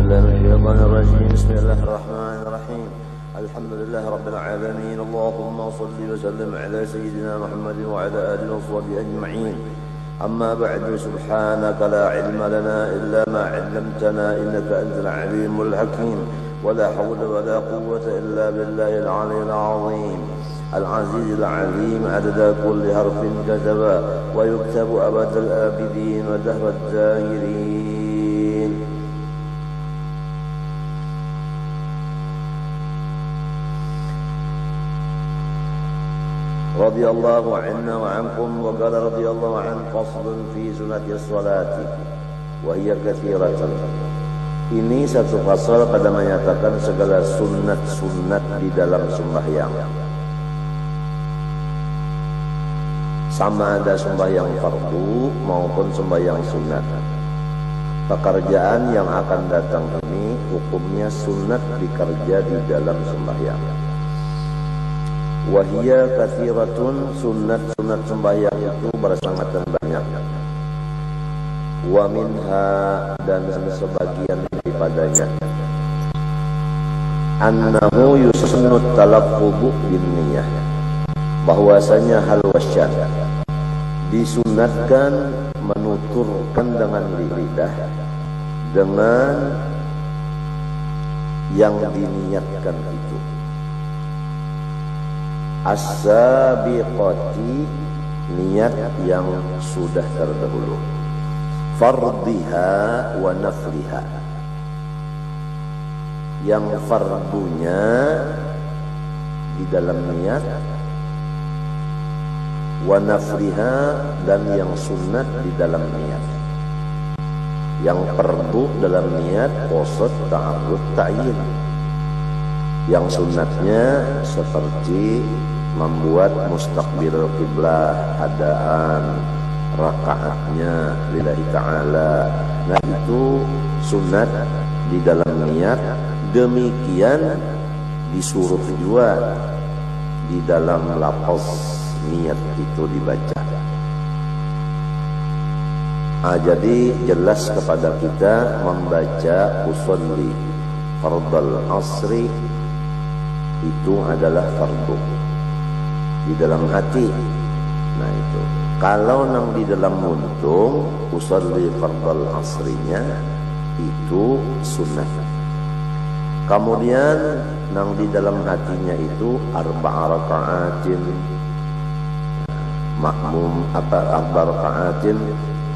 بالله من الشيطان الرجيم. بسم الله الرحمن الرحيم. الحمد لله رب العالمين. اللهم صل وسلم على سيدنا محمد وعلى آله وصحبه أجمعين. أما بعد، سبحانك لا علم لنا إلا ما علمتنا إنك أنت العليم الحكيم. ولا حول ولا قوة إلا بالله العلي العظيم العزيز العليم. عدد كل حرف كتبا ويكتب أبد الآبدين ودهر الداهرين. رضي الله عنا وعنكم. وقال رضي الله عنه: فصل في سنة الصلاة وهي كثيرة. Ini satu fasal pada menyatakan segala sunat-sunat di dalam sembahyang. Sama ada sembahyang fardu maupun sembahyang sunat. Pekerjaan yang akan datang ini hukumnya sunat dikerja di dalam sembahyang. Wahia kathiratun, sunat-sunat sembahyang itu bersangatan banyak. Wa minha, dan sebagian daripadanya, annahu yusannut talaffuzu bin niyyah, bahwasanya hal wasyan disunatkan menuturkan dengan lidah dengan yang diniatkan itu. As-sabiqati, niat yang sudah terdahulu. Fardiha wa nafliha, yang fardunya di dalam niat, wa nafliha, dan yang sunat di dalam niat. Yang fardu dalam niat qasad, ta'arrud, ta'yin. Yang sunatnya seperti membuat mustaqbil qiblah, adaan rakaatnya lillahi ta'ala. Nah, itu sunat di dalam niat. Demikian disuruh juga di dalam lafaz niat itu dibaca. Jadi jelas kepada kita membaca usolli fardal asri itu adalah fardu di dalam hati. Nah, itu kalau nang di dalam muntung usolli fardal asrinya itu sunnah. Kemudian nang di dalam hatinya itu arba'a raka'atin, makmum arba'a raka'atin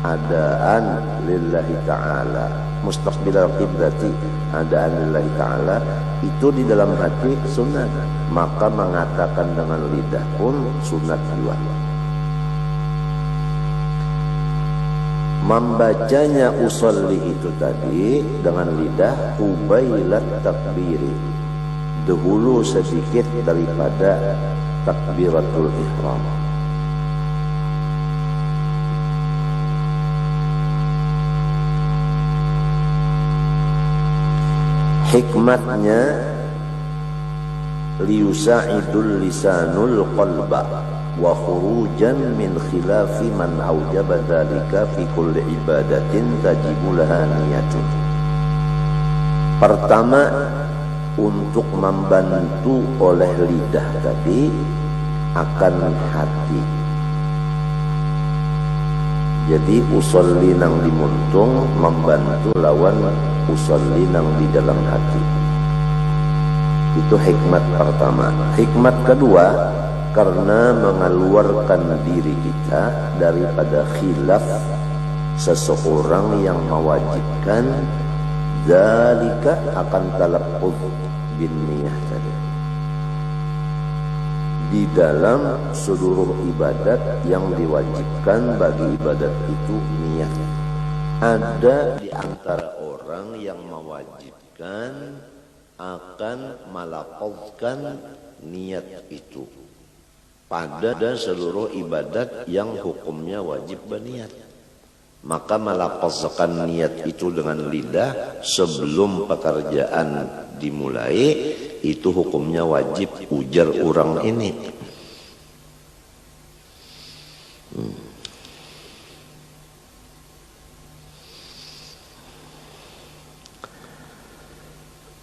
adaan lillahi ta'ala, mustaqbilal qiblati adaan lillahi ta'ala, itu di dalam hati sunat. Maka mengatakan dengan lidah pun sunat juga. Membacanya usolli itu tadi dengan lidah qubailat takbiri, dahulu sedikit daripada takbiratul ihram. Hikmatnya liyusa'idul lisanul qalba wa khurujan min khilafi man aujaba dzalika fi kulli ibadatin tajibu laha niyatun. Pertama, untuk membantu oleh lidah tadi akan hati. Jadi usolli nang dimuntung membantu lawan usolli nang di dalam hati. Itu hikmat pertama. Hikmat kedua, karena mengeluarkan diri kita daripada khilaf seseorang yang mewajibkan dzalika akan talaffuz bin niyyah tadi di dalam seluruh ibadat yang diwajibkan bagi ibadat itu niat. Ada di antara orang yang mewajibkan akan melafazkan niat itu pada seluruh ibadat yang hukumnya wajib berniat. Maka melafazkan niat itu dengan lidah sebelum pekerjaan dimulai, itu hukumnya wajib, ujar orang ini.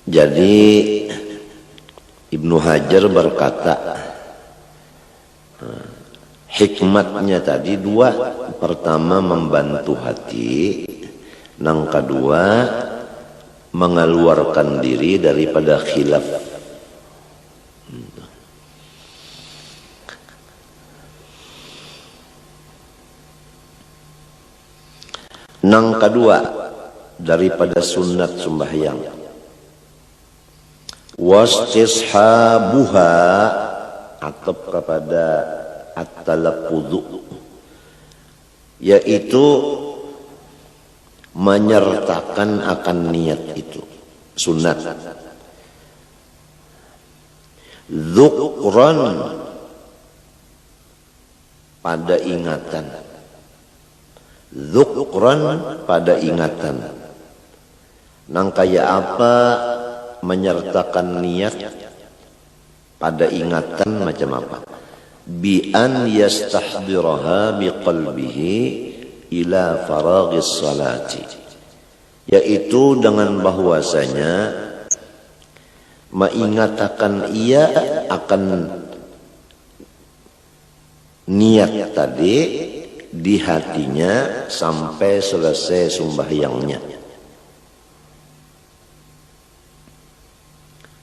Jadi Ibnu Hajar berkata, hikmatnya tadi dua. Pertama membantu hati, yang kedua mengeluarkan diri daripada khilaf. Yang kedua daripada sunat sembahyang, wastishabuha, atau kepada at-talaffuzu, yaitu menyertakan akan niat itu sunat. Dzukran, pada ingatan. Dzukran, pada ingatan. Nang kaya apa menyertakan niat pada ingatan macam apa? Bi an yastahdiraha biqalbihi ila faraghis salati, yaitu dengan bahwasanya mengingatkan ia akan niat tadi di hatinya sampai selesai sembahyangnya.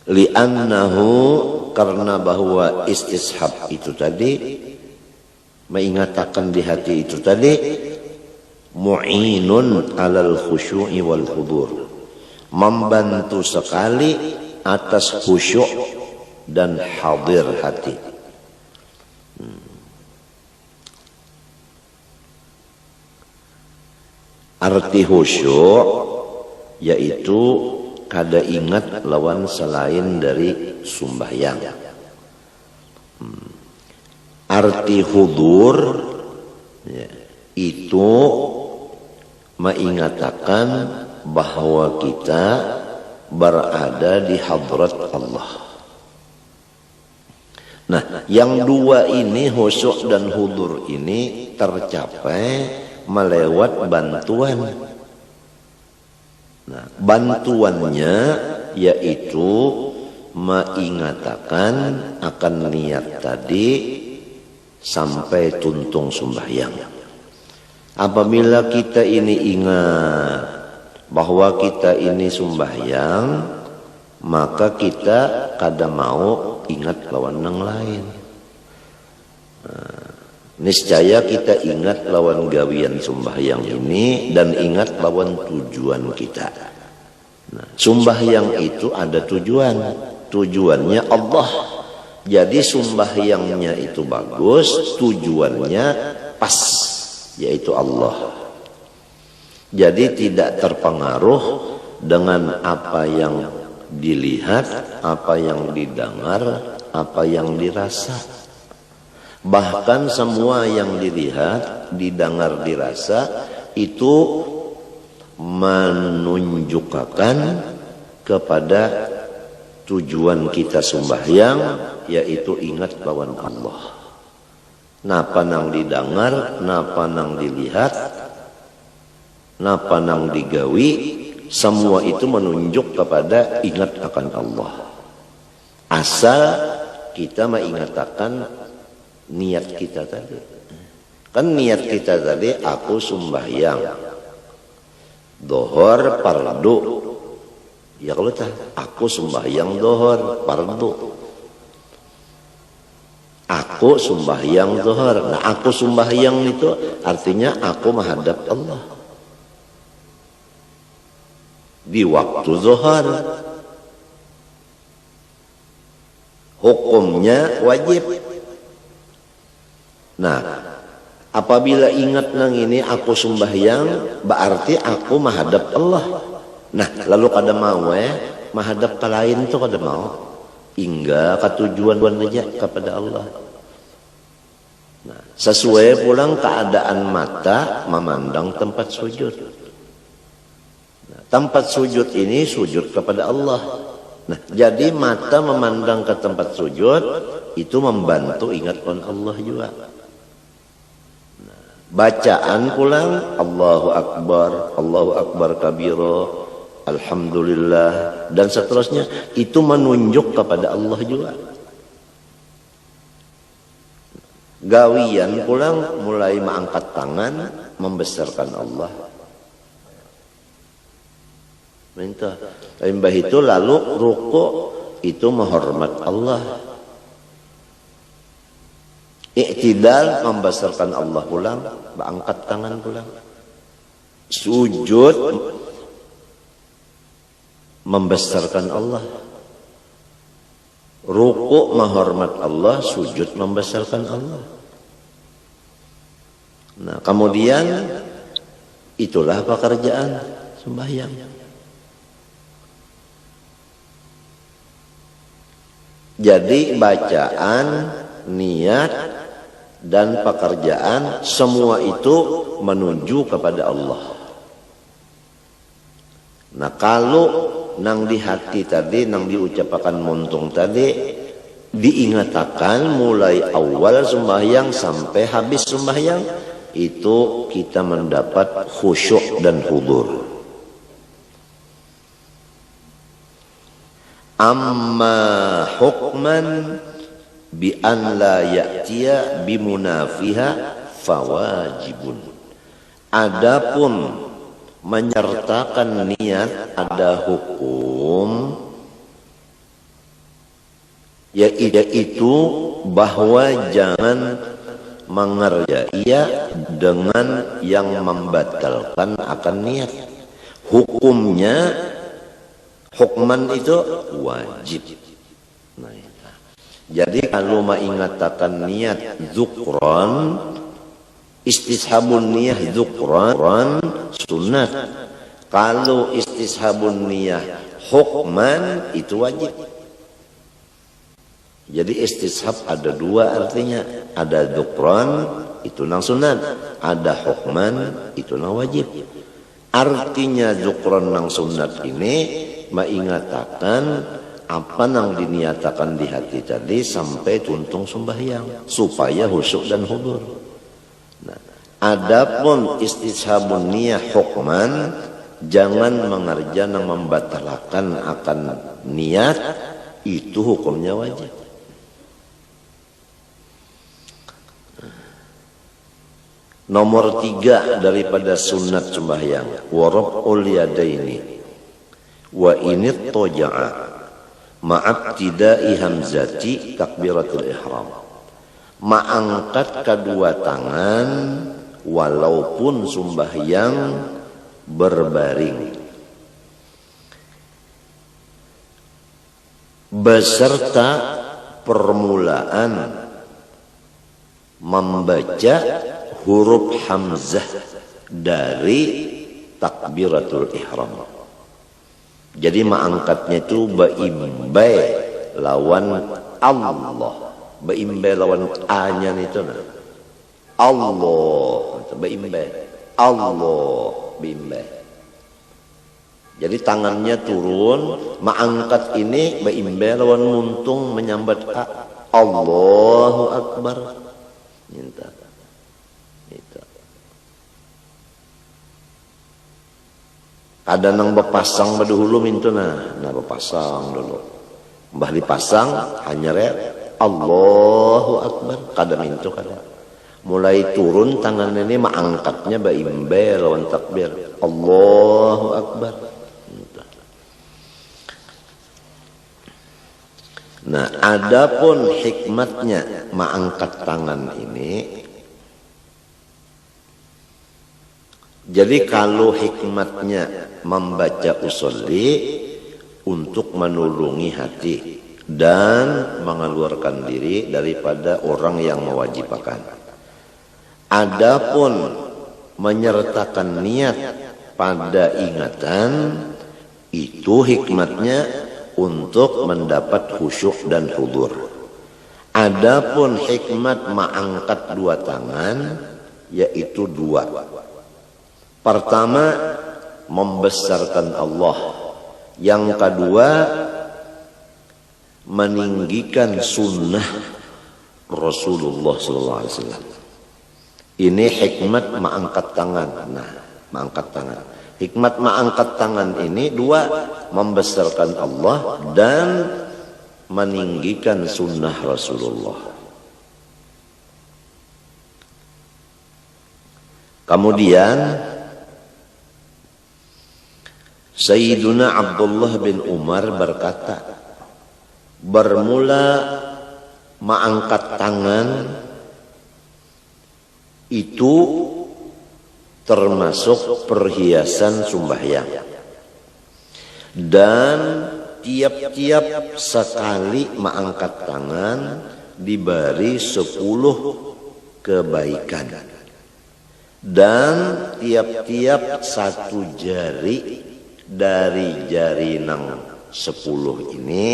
Li'annahu, karena bahwa istishab itu tadi, mengingatkan di hati itu tadi, mu'inun alal khusyu'i wal hudur, membantu sekali atas khusyuk dan hadir hati. Arti khusyuk yaitu kada ingat lawan selain dari sembahyang. Arti hudur ya, itu mengingatkan bahwa kita berada di hadrat Allah. Nah, yang dua ini, khusyuk dan hudur ini, tercapai melewat bantuan. Nah, bantuannya yaitu mengingatkan akan niat tadi sampai tuntung sembahyang. Apabila kita ini ingat bahwa kita ini sembahyang, maka kita kada mau ingat lawan yang lain. Niscaya kita ingat lawan gawian sembahyang ini dan ingat lawan tujuan kita. Nah, sembahyang itu ada tujuan. Tujuannya Allah. Jadi sembahyangnya itu bagus, tujuannya pas, yaitu Allah. Jadi tidak terpengaruh dengan apa yang dilihat, apa yang didengar, apa yang dirasa. Bahkan semua yang dilihat, didengar, dirasa itu menunjukkan kepada tujuan kita sembahyang, yaitu ingat lawan Allah. Napa nang didengar, napa nang dilihat, napa nang digawi, semua itu menunjuk kepada ingat akan Allah. Asal kita mengingatkan niat kita tadi. Kan niat kita tadi, aku sembahyang dohor fardu. Ya kalau aku sembahyang dohor fardu. Aku sembahyang dohor. Nah, aku sembahyang itu artinya aku menghadap Allah di waktu zuhur. Hukumnya wajib. Nah, apabila ingat nang ini aku sembahyang, berarti aku menghadap Allah. Nah, lalu kada mau menghadap ke lain itu kada mau. Hingga ketujuan aja kepada Allah. Nah, sesuai pulang keadaan mata memandang tempat sujud. Nah, tempat sujud ini sujud kepada Allah. Nah, jadi mata memandang ke tempat sujud itu membantu ingat Allah juga. Bacaan pulang Allahu Akbar kabiro, alhamdulillah, dan seterusnya. Itu menunjuk kepada Allah juga. Gawian pulang mulai mengangkat tangan membesarkan Allah. Minta. Limbah itu lalu ruku itu menghormat Allah. Iktidal membesarkan Allah pulang, mengangkat tangan pulang. Sujud membesarkan Allah. Ruku menghormat Allah, sujud membesarkan Allah. Nah, kemudian itulah pekerjaan sembahyang. Jadi bacaan, niat, dan pekerjaan semua itu menuju kepada Allah. Nah, kalau nang di hati tadi, nang diucapkan muntung tadi, diingatakan mulai awal sembahyang sampai habis sembahyang, itu kita mendapat khusyuk dan hudur. Amma hukman bi an la ya'tiya bimunafiha fawajibun. Adapun menyertakan niat ada hukum, yaitu bahwa jangan mengerjai dengan yang membatalkan akan niat. Hukumnya, hukman itu wajib. Nah, jadi kalau mengatakan niat dzukran, istishabun niyah dzukran sunat. Kalau istishabun niyah hukman itu wajib. Jadi istishab ada dua artinya. Ada dzukran itu nang sunat, ada hukman itu nang wajib. Artinya dzukran nang sunat ini mengatakan apa nang diniatakan di hati tadi sampai tuntung sembahyang supaya khusyuk dan hudur. Nah, adapun istishabun niyah hukman, jangan mengerja yang membatalkan akan niat, itu hukumnya wajib. Nomor 3 daripada sunat sembahyang, waraf'ul yadaini wa init toja'a ma'abtidai hamzati takbiratul ihram. Mengangkat kedua tangan walaupun sembahyang berbaring, beserta permulaan membaca huruf hamzah dari takbiratul ihram. Jadi mengangkatnya itu baimbai lawan Allah. Baimbai lawan A-nya itu nah. Allah, baimbai. Allah, baimbai. Jadi tangannya turun, mengangkat ini baimbai lawan muntung menyambat A. Allahu Akbar. Minta. Ada nang bepasang dahulu mintu nah bepasang dulu. Mbah dipasang hanya Allahu Akbar kada mintu kada. Mulai turun tangan ini mengangkatnya baimbai lawan takbir. Allahu Akbar. Nah, adapun hikmatnya mengangkat tangan ini, jadi kalau hikmatnya membaca usolli untuk menulungi hati dan mengeluarkan diri daripada orang yang mewajibkan. Adapun menyertakan niat pada ingatan, itu hikmatnya untuk mendapat khusyuk dan hudur. Adapun hikmat mengangkat dua tangan, yaitu dua. Pertama, membesarkan Allah. Yang kedua, meninggikan sunnah Rasulullah SAW. Ini hikmat mengangkat tangan. Nah, mengangkat tangan. hikmat mengangkat tangan ini dua, membesarkan Allah dan meninggikan sunnah Rasulullah. Kemudian Sayyiduna Abdullah bin Umar berkata, bermula mengangkat tangan itu termasuk perhiasan sembahyang, dan tiap-tiap sekali mengangkat tangan diberi 10 kebaikan, dan tiap-tiap satu jari dari jari nang 10 ini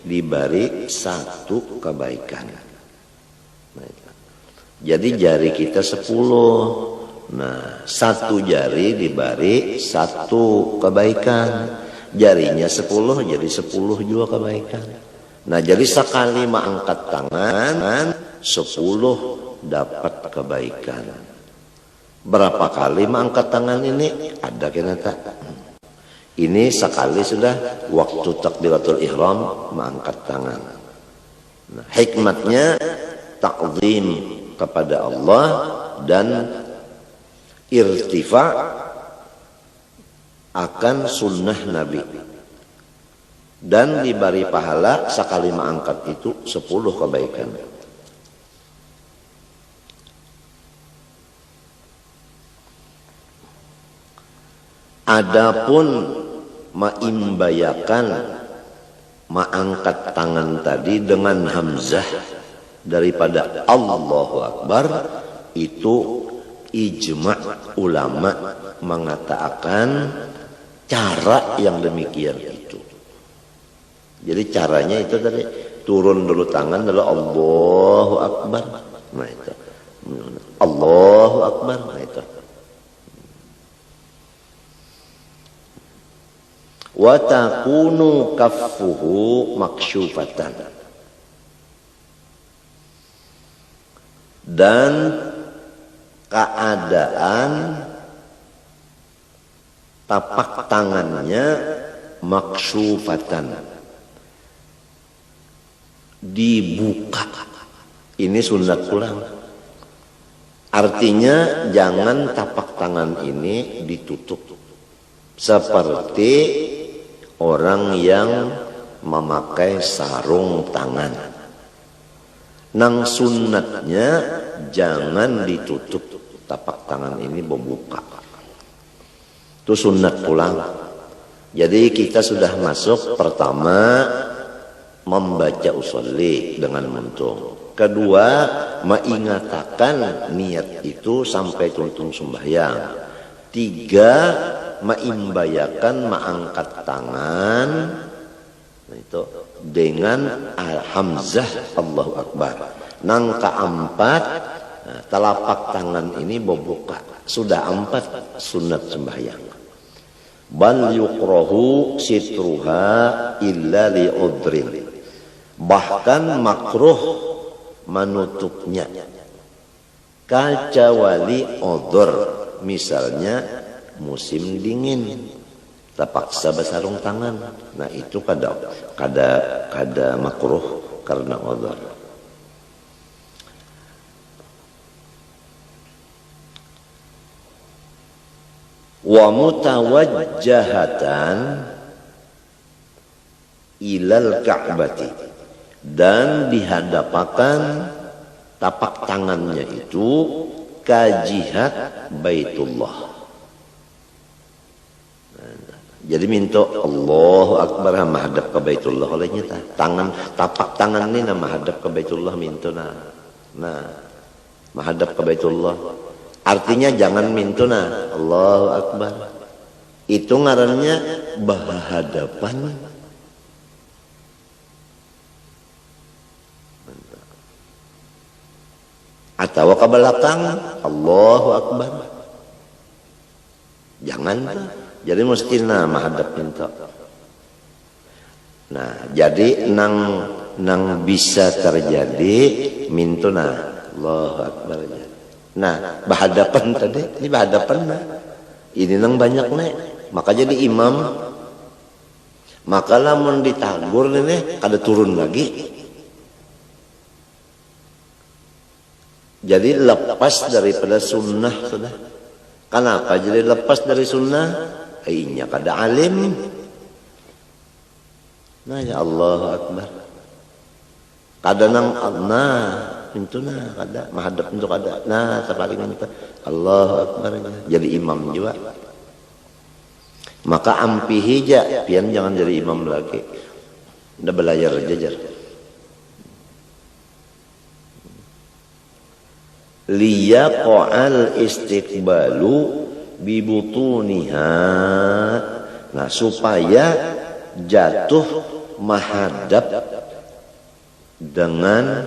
diberi 1 kebaikan. Jadi jari kita 10. Nah, 1 jari diberi 1 kebaikan. Jarinya 10 jadi 10 juga kebaikan. Nah, jadi sekali mengangkat tangan 10 dapat kebaikan. Berapa kali mengangkat tangan ini? Ada kena tak? Ini sekali sudah waktu takbiratul ihram mengangkat tangan. Nah, hikmatnya ta'zim kepada Allah dan irtifa akan sunnah Nabi, dan diberi pahala sekali mengangkat itu 10 kebaikan. Adapun mengimbayakan mengangkat tangan tadi dengan hamzah daripada Allahu Akbar, itu ijma' ulama mengatakan cara yang demikian itu. Jadi caranya itu tadi turun dulu tangan lalu Allahu Akbar. Nah itu. Allahu Akbar. Nah itu. Wa takunu kaffuhu maksyufatan. Dan keadaan tapak tangannya maksyufatan, dibuka. Ini sunat pulang. Artinya jangan tapak tangan ini ditutup seperti orang yang memakai sarung tangan. Nang sunnatnya jangan ditutup tapak tangan ini, membuka. Itu sunnat pulang. Jadi kita sudah masuk pertama membaca usolli dengan muntung. Kedua, mengingatakan niat itu sampai tuntung sembahyang. 3, mengimbayakan mengangkat tangan itu dengan hamzah Allahu Akbar. Nang keempat, telapak tangan ini membuka. Sudah 4 sunat sembahyang. Bal yukrahu sitruha illa li udrin. Bahkan makruh menutupnya kecuali udzur, misalnya musim dingin terpaksa bersarung tangan. Nah itu kada makruh karena udzur. Wa mutawajjahatan ilal ka'bati, dan dihadapkan tapak tangannya itu ke jihad Baitullah. Jadi minta Allahu Akbar menghadap ke Baitullah olehnya tangan tapak tangan ini menghadap ke Baitullah minta nah menghadap ke Baitullah. Artinya jangan mintuna Allahu Akbar. Itu ngarannya berhadapan. Atau ke belakang Allahu Akbar. Jangan. Jadi mesti menghadap minta. Nah, jadi nang bisa terjadi mintuna Allahu Akbar. Nah, berhadapan tadi, ini berhadapan. Ini nang banyak nih, maka jadi imam. Maka lamun ditagur nih, kada turun lagi. Jadi lepas daripada sunnah sudah. Kenapa jadi lepas dari sunnah? Inya kada alim. Nah ya Allah Akbar. Kada nang itu kada menghadap untuk kada. Nah sepaling itu Allah Akbar. Jadi imam juga. Maka ampihi ja, pian jangan jadi imam lagi. Udah belajar jajar. Liyaqa'al istiqbalu bibutuniha. Nah supaya jatuh menghadap dengan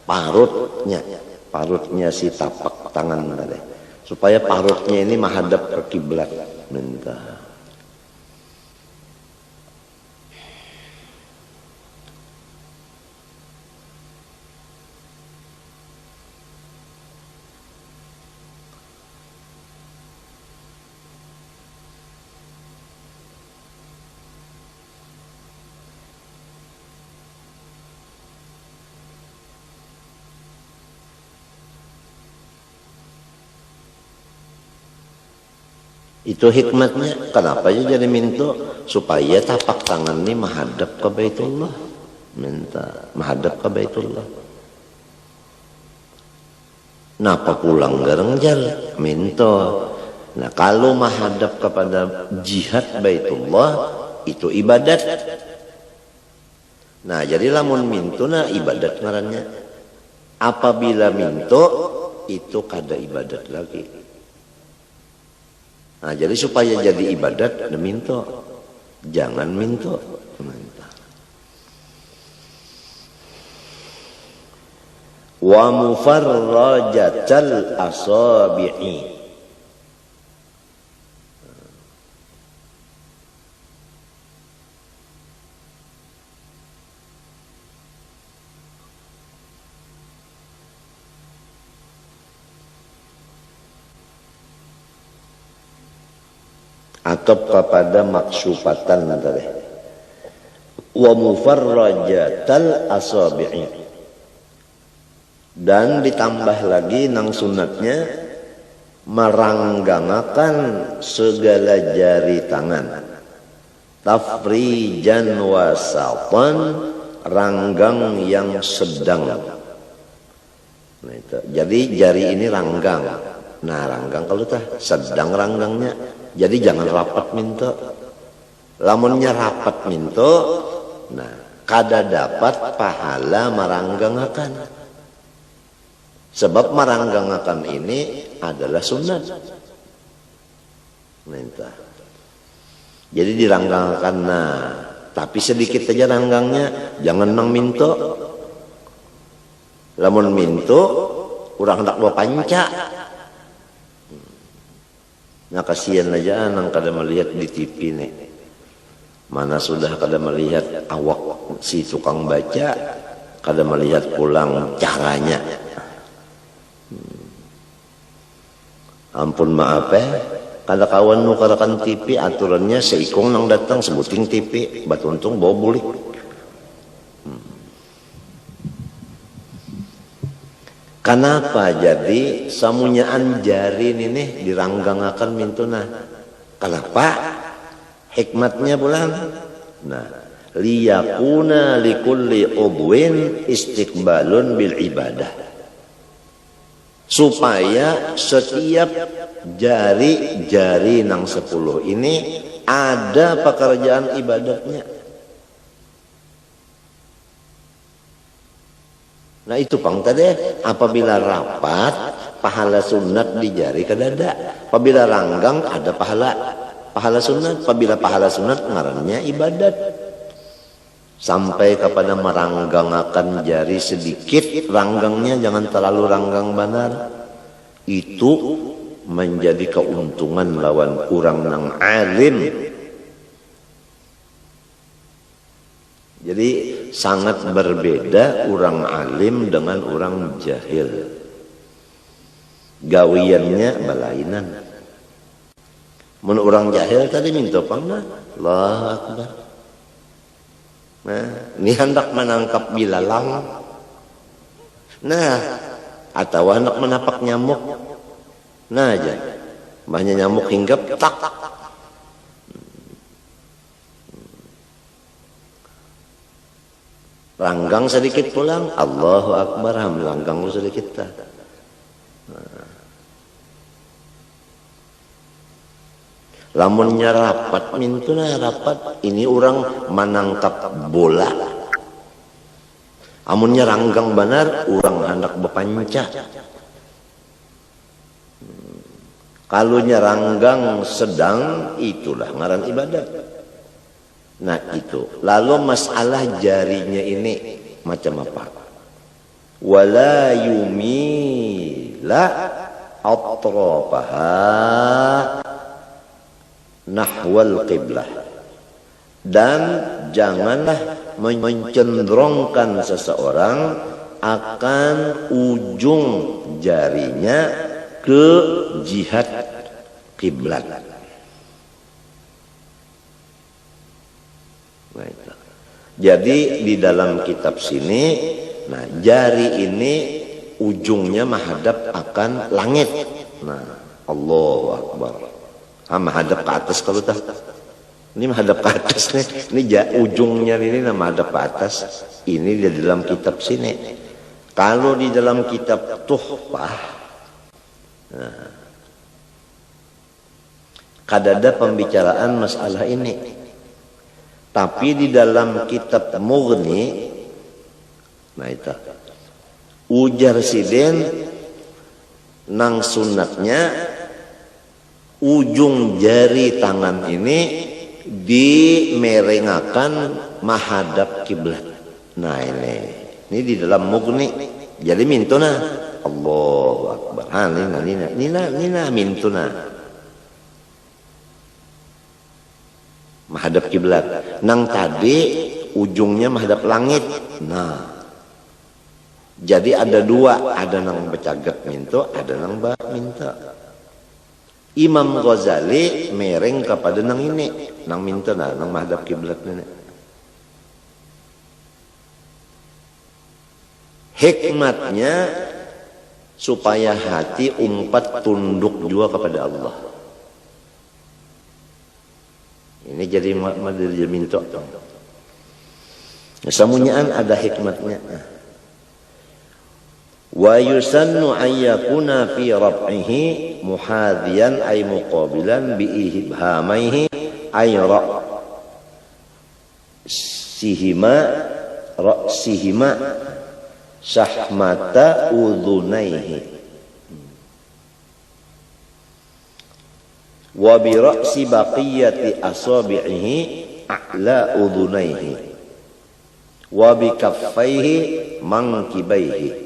parutnya si tapak tangan tadi, supaya parutnya ini menghadap ke kiblat. Minta itu hikmatnya. Kenapa ya jadi minta? Supaya tapak tangan ini menghadap ke Baitullah. Minta menghadap ke Baitullah. Napa pulang gareng jar? Minta. Nah kalau menghadap kepada jihad Baitullah itu ibadat. Nah jadi lamun minto nah ibadat ngarannya. Apabila minto itu kada ibadat lagi. Nah, jadi supaya jadi ibadat, minto. Jangan minto. Wa mufarrajatal asabi'i. Atau kepada maksufatan tadi. Wa mufarrajatal asabi'i. Dan ditambah lagi nang sunatnya meranggangakan segala jari tangan. Tafrijan wasatan, ranggang yang sedang. Nah, itu. Jadi jari ini ranggang. Nah ranggang kalau tah sedang ranggangnya. Jadi jangan rapat minta. Lamunnya rapat minta, nah kada dapat pahala meranggangakan. Sebab meranggangakan ini adalah sunat. Minta. Jadi diranggangakan. Nah, tapi sedikit aja ranggangnya, jangan nang minta. Lamun minta, urang hendak bawa panca. Nah kasihan aja nang kada melihat di TV nih. Mana sudah kada melihat awak si tukang baca, kada melihat pulang caranya. Ampun maaf kada kawan nu karakan TV aturannya seikong nang datang sebuting TV, batuntung bawa bulik. Kenapa jadi samunyaan jari ini diranggangakan mintuna? Kenapa? Hikmatnya pulang. Nah, liyakuna likulli udwin istiqbalun bil ibadah. Supaya setiap jari-jari nang 10 ini ada pekerjaan ibadatnya. Nah itu pang tadi, apabila rapat pahala sunat di jari kadada, apabila ranggang ada pahala sunat, apabila pahala sunat ngarannya ibadat. Sampai kepada meranggangakan jari sedikit, ranggangnya jangan terlalu ranggang benar. Itu menjadi keuntungan lawan kurang nang alim. Jadi sangat berbeda orang alim dengan orang jahil. Gawiannya balainan. Mun orang jahil tadi minta pangna, Allahu Akbar. Nah, ini hendak menangkap bilalang. Nah, atau hendak menapak nyamuk. Nah aja, banyak nyamuk hinggap tak. Langgang sedikit pulang, Allahu Akbar, langgang lu sedikit tak. Lamunnya rapat, mintuna rapat, ini orang menangkap bola. Amunnya ranggang benar, orang hendak bepanca. Kalau nyeranggang sedang, itulah ngaran ibadat. Nah itu. Lalu masalah jarinya ini macam apa? Wala yumila atrafaha nahwal qiblah. Dan janganlah mencenderungkan seseorang akan ujung jarinya ke jihad kiblat. Nah, jadi di dalam kitab sini, nah jari ini ujungnya menghadap akan langit. Nah, Allahu Akbar. Menghadap ke atas kalau tak. Ini menghadap ke atas nih. Ini ujungnya ini menghadap ke atas. Ini di dalam kitab sini. Kalau di dalam kitab Tuhfah, nah, kadada pembicaraan masalah ini. Tapi di dalam kitab Mughni, nah itu ujar siden nang sunatnya ujung jari tangan ini dimerengakan menghadap kiblat. Nah ini di dalam Mughni. Jadi mintuna Allahu Akbar. Nina mintuna menghadap kiblat. Nang tadi ujungnya menghadap langit. Nah, jadi ada dua, ada nang becagak minto, ada nang minta. Imam Ghazali mereng kepada nang ini, nang minta nang menghadap kiblat ini. Hikmatnya supaya hati umpat tunduk juga kepada Allah. Ini jadi madiri minta. Samunyaan ada hikmatnya. Wa yusannu ayyakuna fi rab'ihi muhadiyan ay muqabilan bi ibhamaihi ay ra'sihima syahmata udhunaihi wa bi ra'si baqiyati asabi'ihi a'la udhunaihi wa bi kaffaihi mankibaihi.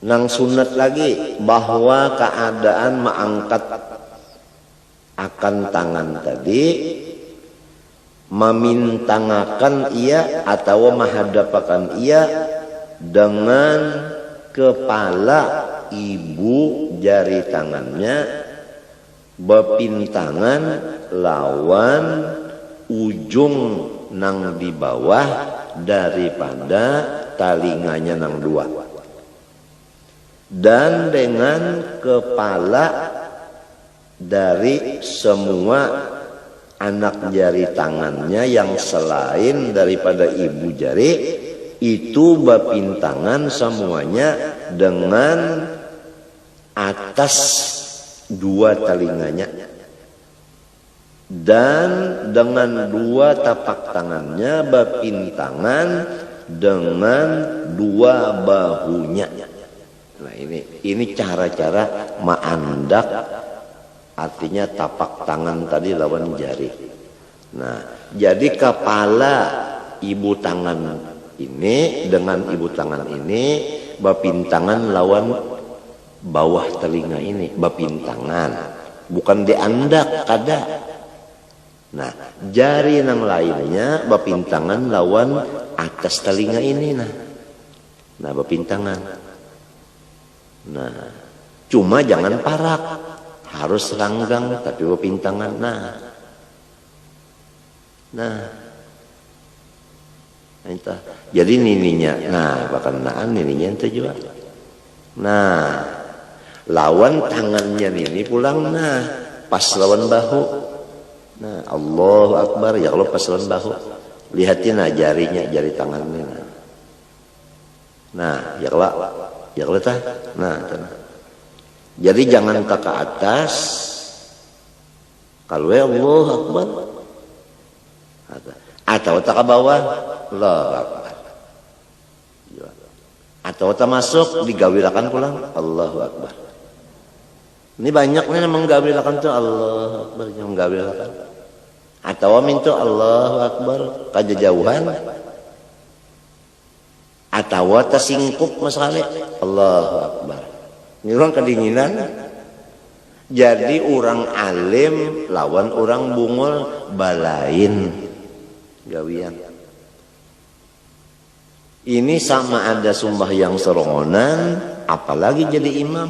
Nang sunat lagi bahwa keadaan mengangkat akan tangan tadi memintangakan ia atau menghadapakan ia dengan kepala ibu jari tangannya bepintangan lawan ujung nang di bawah daripada talinganya nang dua. Dan dengan kepala dari semua anak jari tangannya yang selain daripada ibu jari itu bepintangan semuanya dengan atas dua telinganya dan dengan dua tapak tangannya bepintangan dengan dua bahunya. Nah ini cara-cara ma'andak, artinya tapak tangan tadi lawan jari. Nah jadi kepala ibu tangan ini dengan ibu tangan ini bapintangan lawan bawah telinga ini, bapintangan bukan diandak kada. Nah jari yang lainnya bapintangan lawan atas telinga ini. Nah bapintangan. Nah, Cuma jangan parak, harus ranggang tapi pintangan. Entah. Jadi nininya, bakanaan nininya ente juga. Lawan tangannya nini pulang, pas lawan bahu. Allahu Akbar, ya Allah pas lawan bahu. Lihatin jarinya, jari tangannya. Ya Allah tah. Jadi jangan ke atas. Kalau Allahu Akbar. Atau tak ke bawah, Allahu Akbar. Atau tak masuk, digawilakan pulang, Allahu Akbar. Ini banyak nih yang menggawilakan tuh Allahu Akbar, yang menggawilakan. Atau minta Allahu Akbar, kajauhan. Atau tersingkup masalah, Allahu Akbar. Ini orang kedinginan. Jadi orang alim lawan orang bungul balain gawian. Ini sama ada sembahyang serongonan, apalagi jadi imam.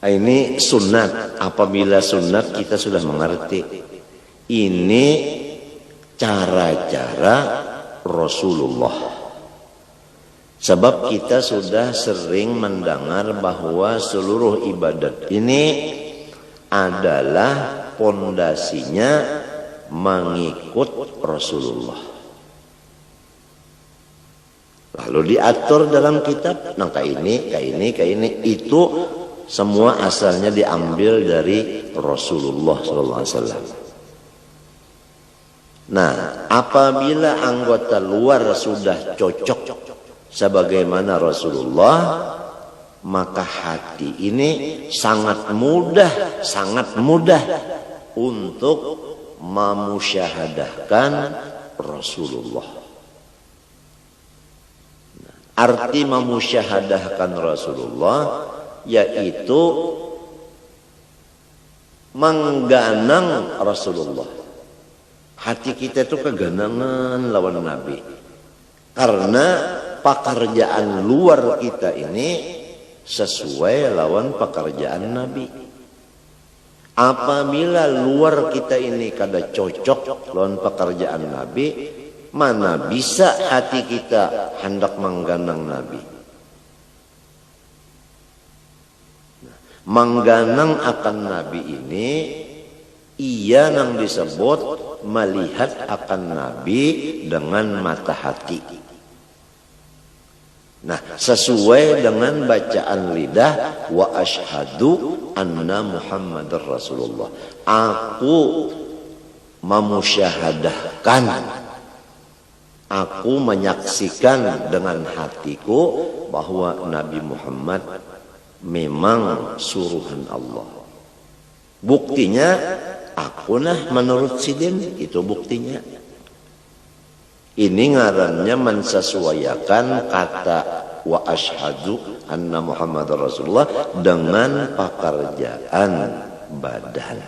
Ini sunat. Apabila sunat kita sudah mengerti. Ini cara-cara Rasulullah. Sebab kita sudah sering mendengar bahwa seluruh ibadat ini adalah pondasinya mengikut Rasulullah. Lalu diatur dalam kitab, kayak ini. Itu semua asalnya diambil dari Rasulullah SAW. Apabila anggota luar sudah cocok sebagaimana Rasulullah, maka hati ini sangat mudah untuk memusyahadahkan Rasulullah. Arti memusyahadahkan Rasulullah yaitu mengganang Rasulullah. Hati kita itu keganangan lawan Nabi. Karena pekerjaan luar kita ini sesuai lawan pekerjaan Nabi. Apabila luar kita ini kada cocok lawan pekerjaan Nabi, mana bisa hati kita hendak mengganang Nabi. Mengganang akan Nabi ini ia yang disebut melihat akan Nabi dengan mata hati. Sesuai dengan bacaan lidah, wa asyhadu anna Muhammadar Rasulullah. Aku memusyahadahkan, aku menyaksikan dengan hatiku bahwa Nabi Muhammad memang suruhan Allah. Buktinya aku menurut sidin, itu buktinya. Ini ngarannya mensesuaikan kata wa asyhadu anna Muhammadar Rasulullah dengan pekerjaan badan.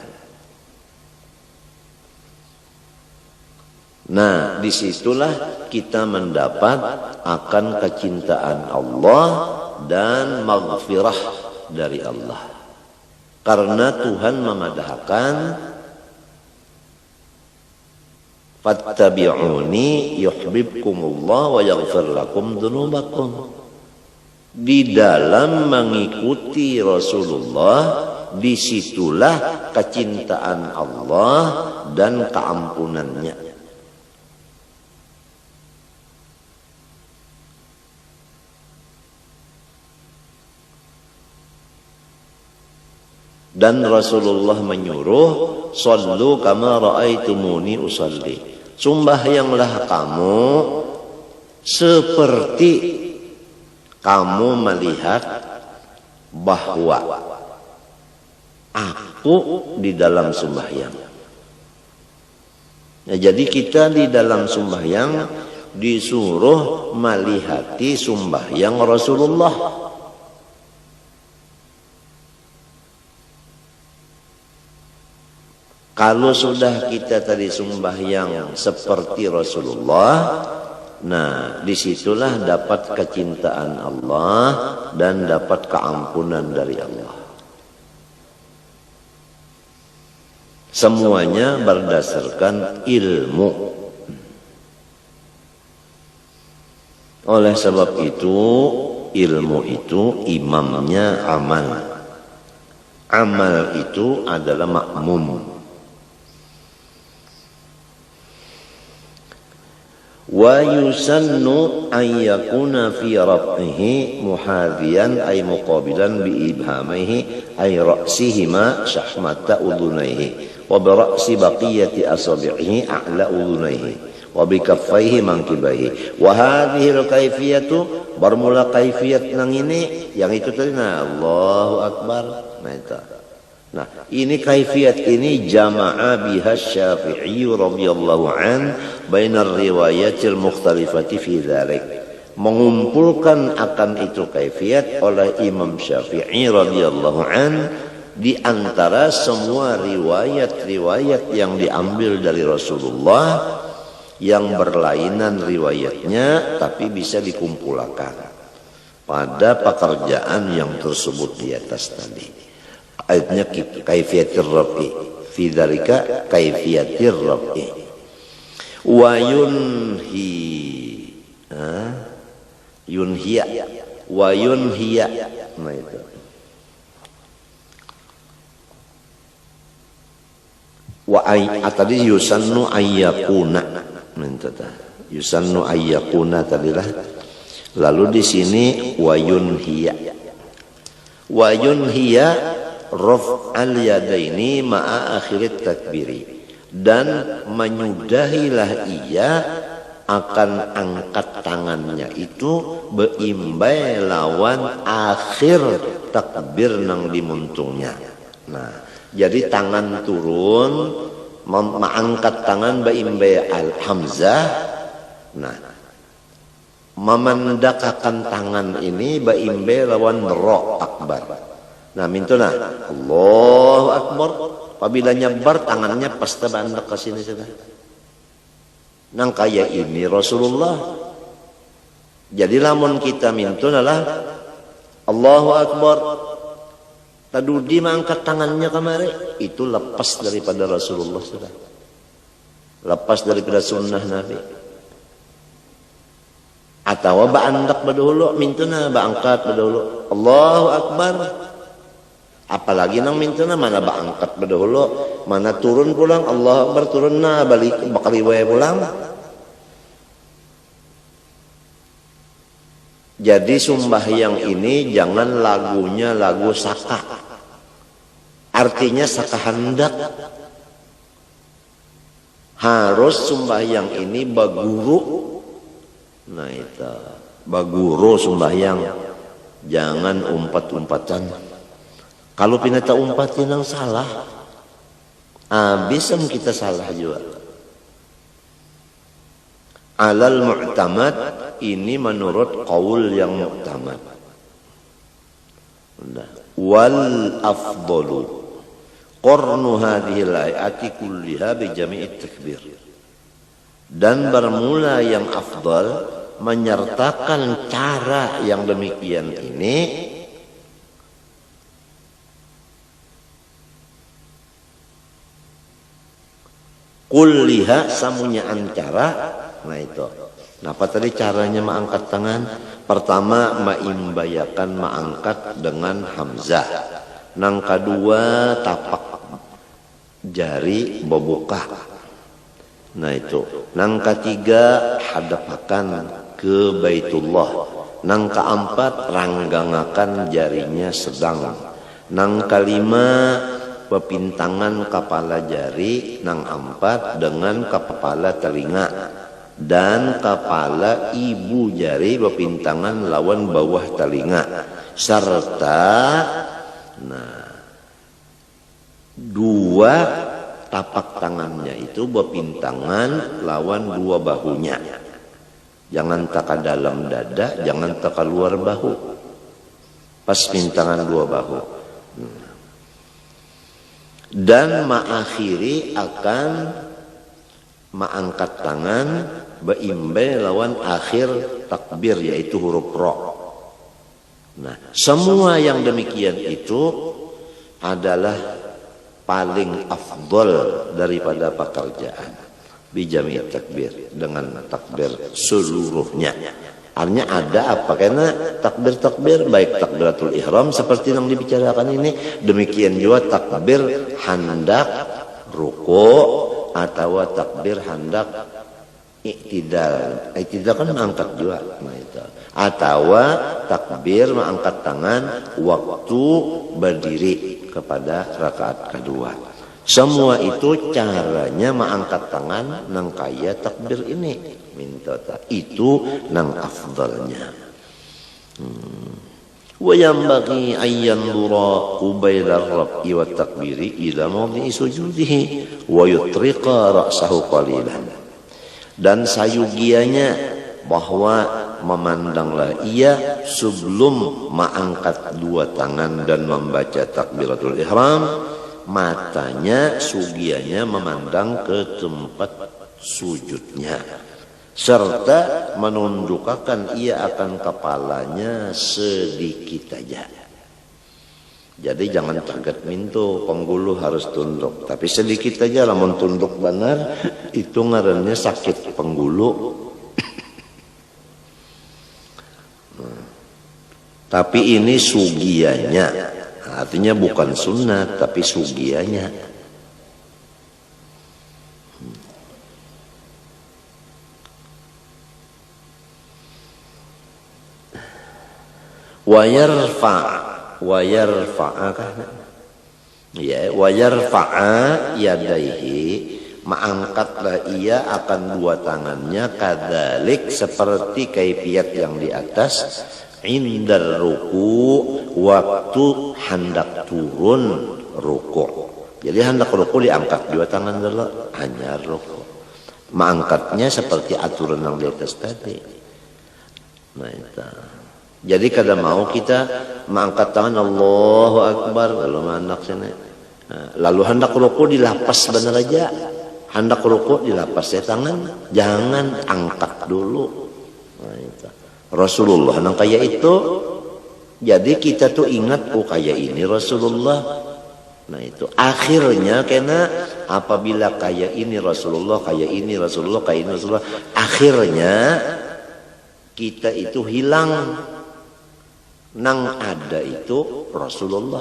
Disitulah kita mendapat akan kecintaan Allah dan maghfirah dari Allah. Karena Tuhan memadahkan fattabi'uni yuhibbukumullah wa yaghfir lakum dzunubakum. Di dalam mengikuti Rasulullah, disitulah kecintaan Allah dan keampunannya. Dan Rasulullah menyuruh, sallu kama ra'aitumuni usalli. Sembahyanglah kamu seperti kamu melihat bahwa aku di dalam sembahyang. Jadi kita di dalam sembahyang disuruh melihati sembahyang Rasulullah. Kalau sudah kita tadi sembahyang seperti Rasulullah, nah disitulah dapat kecintaan Allah dan dapat keampunan dari Allah. Semuanya berdasarkan ilmu. Oleh sebab itu, ilmu itu imamnya amal. Amal itu adalah makmum. Wa yusannu an yakuna fi raf'ihi muhadhiyan ay muqabilan bi ibhamihi ay ra'sihima syahmata udhunayhi wa bi ra'si baqiyati asabi'ihi a'la udhunayhi wa bi kaffaihi mankibaihi wa hadhihi al-kaifiyatu bermula kaifiyat nang ini yang itu tadi Allahu akbar. Nah, ini kaifiyat ini jama'a biha Syafi'i radhiyallahu an bainar riwayatil mukhtalifati fi dzalik. Mengumpulkan akan itu kaifiyat oleh Imam Syafi'i radhiyallahu an di antara semua riwayat-riwayat yang diambil dari Rasulullah yang berlainan riwayatnya tapi bisa dikumpulkan pada pekerjaan yang tersebut di atas tadi. Ayatnya kaifiyatir rafi fi dzalika kaifiyatir rafi wa yunhiya wa yunhiya. Nah itu wa tadi yusannu ayyakuna yusannu ayyakuna tadilah. Lalu di sini wa yunhiya raf'al yadaini ma'a akhirit takbiri, dan menyudahilah ia akan angkat tangannya itu beimbai lawan akhir takbir nang dimuntungnya. Nah, jadi tangan turun mengangkat tangan beimbai al-hamzah. Nah, memendakakan tangan ini beimbai lawan ro akbar. Nah, mintuna Allahu akbar. Apabila nyebar tangannya pasti bandak ke sini sudah. Nang kaya ini Rasulullah. Jadi lamun kita mintuna lah Allahu akbar. Tadudi mengangkat tangannya kemari, itu lepas daripada Rasulullah sudah. Lepas daripada sunnah Nabi. Atau ba'andak badahulu mintuna ba'angkat badahulu Allahu akbar. Apalagi nang mintuna mana angkat berdahulu, mana turun pulang Allah Akbar turun na balik bakal riwayat pulang. Jadi sembahyang ini jangan lagunya lagu saka. Artinya saka hendak. Harus sembahyang ini baguru. Nah itu baguru sembahyang. Jangan umpat-umpatan. Kalau pinata umpatin yang salah, bisa kita salah juga. Alal mu'tamad ini menurut qaul yang mu'tamad. Wal afdalu qarnu hadhil ayati kulliha bi jami'it takbir. Dan bermula yang afdal menyertakan cara yang demikian ini kulliha samunya antara. Nah itu. Nah apa tadi caranya mengangkat tangan? Pertama maimbayakan mengangkat dengan hamzah. Nang kedua tapak jari boboka. Nah itu. Nang ketiga hadapakan ke Baitullah. Nang keempat ranggangakan jarinya sedang. Nang kelima pepintangan kepala jari, nang empat dengan kepala telinga, dan kepala ibu jari pepintangan lawan bawah telinga, serta dua tapak tangannya itu pepintangan lawan dua bahunya. Jangan taka dalam dada, jangan taka luar bahu, pas pintangan dua bahu. dan ma'akhiri akan ma'angkat tangan beimbe lawan akhir takbir yaitu huruf ra. Nah, semua yang demikian itu adalah paling afdol daripada pekerjaan bijami takbir dengan takbir seluruhnya. Artinya ada apa? Karena takbir-takbir baik takbiratul ihram seperti yang dibicarakan ini, demikian juga takbir hendak ruku atau takbir hendak iktidal. Iktidal kan mengangkat juga, nah itu. Atau takbir mengangkat tangan waktu berdiri kepada rakaat kedua. Semua itu caranya mengangkat tangan nang kaya takbir ini. Minta itu nang afdalnya. Wa yanbaghi an yanzura qabaila ar-rab'i wa takbiri ila mawdi'i sujudihi wa yutriqa ra'sahu qalilan. Dan sayugianya bahwa memandanglah ia sebelum mengangkat dua tangan dan membaca takbiratul ihram, matanya sugianya memandang ke tempat sujudnya, serta menundukkan ia akan kepalanya sedikit aja. Jadi jangan kaget mintu penggulu harus tunduk, tapi sedikit aja. Lamun tunduk benar itu ngarannya sakit penggulu. Tapi ini sugianya, artinya bukan sunat tapi sugianya. Wa yarfa'a yadaihi, mengangkatlah ia akan dua tangannya kadzalik seperti kaifiat yang di atas, indal ruku, waktu hendak turun ruku. Jadi hendak ruku diangkat dua tangan dulu, hanya ruku. Mengangkatnya seperti aturan yang di atas tadi. Nah itu. Jadi kadang mau kita mengangkat tangan Allahu Akbar kalau anak sini. Lalu hendak ruku dilapas benar aja. Hendak ruku dilapas ya tangan, jangan angkat dulu. Nah itu. Rasulullah nang kaya itu. Jadi kita tuh ingat kaya ini Rasulullah. Nah itu akhirnya karena apabila kaya ini Rasulullah, kaya ini Rasulullah, kaya ini Rasulullah, akhirnya kita itu hilang. Nang ada itu Rasulullah.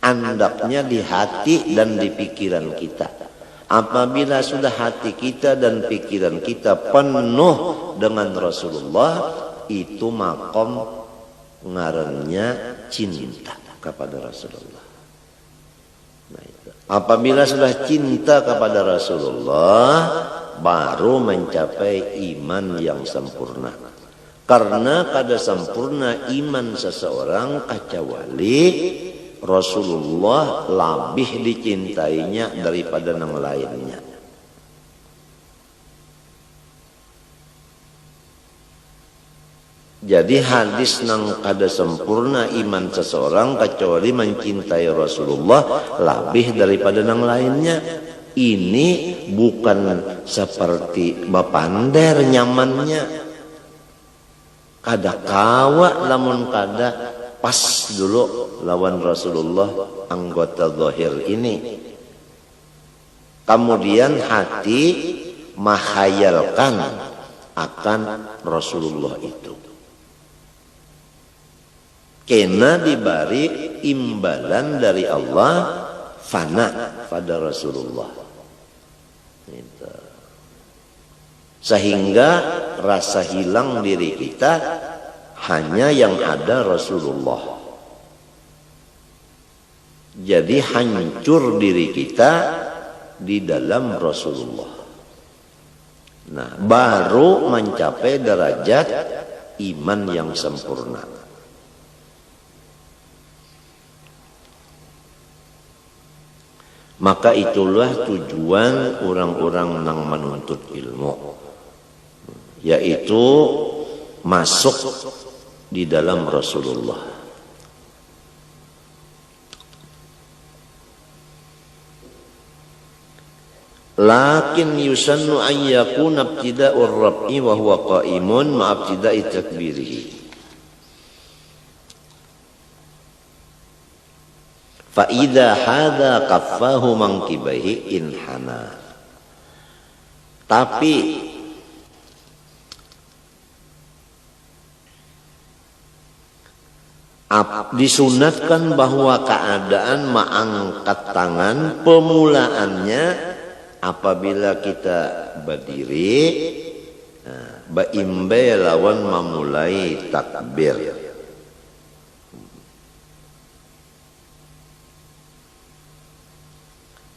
Andaknya di hati dan di pikiran kita. Apabila sudah hati kita dan pikiran kita penuh dengan Rasulullah, itu makom ngarannya cinta kepada Rasulullah. Nah itu. Apabila sudah cinta kepada Rasulullah, baru mencapai iman yang sempurna. Karena kada sempurna iman seseorang kecuali Rasulullah lebih dicintainya daripada yang lainnya. Jadi hadis nang kada sempurna iman seseorang kecuali mencintai Rasulullah lebih daripada yang lainnya. Ini bukan seperti bapander nyamannya. Kada kawa lamun kada pas dulu lawan Rasulullah anggota zahir ini. Kemudian hati menghayalkan akan Rasulullah itu. Kena diberi imbalan dari Allah fana pada Rasulullah. Itu. Sehingga rasa hilang diri kita hanya yang ada Rasulullah. Jadi hancur diri kita di dalam Rasulullah. Nah, baru mencapai derajat iman yang sempurna. Maka itulah tujuan orang-orang yang menuntut ilmu, yaitu masuk di dalam Rasulullah. Lakin yusannu an yakuna ibtida'ur rab'i wa huwa qa'imun ma ibtida'i takbirihi. Fa idza hadza kaffahu mankibaihi inhana. Tapi disunatkan bahwa keadaan mengangkat tangan pemulaannya apabila kita berdiri, baimbe lawan memulai takbir.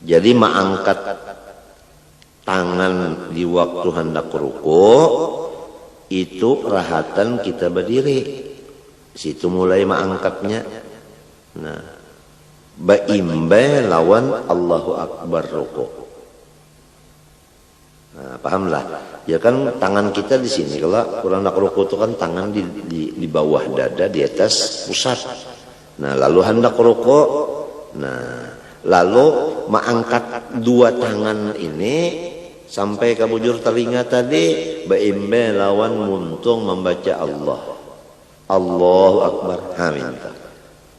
Jadi mengangkat tangan di waktu hendak ruku itu rahatan kita berdiri. Situ mulai mengangkatnya. Nah, baimbe lawan Allahu Akbar ruku. Nah, pahamlah. Ya kan tangan kita di sini. Kalau kurang nak ruku itu kan tangan di bawah dada, di atas pusat. Nah, lalu hendak ruku. Nah, lalu mengangkat dua tangan ini sampai ke bujur telinga tadi, baimbe lawan muntung membaca Allah. Allahu Akbar. Minta.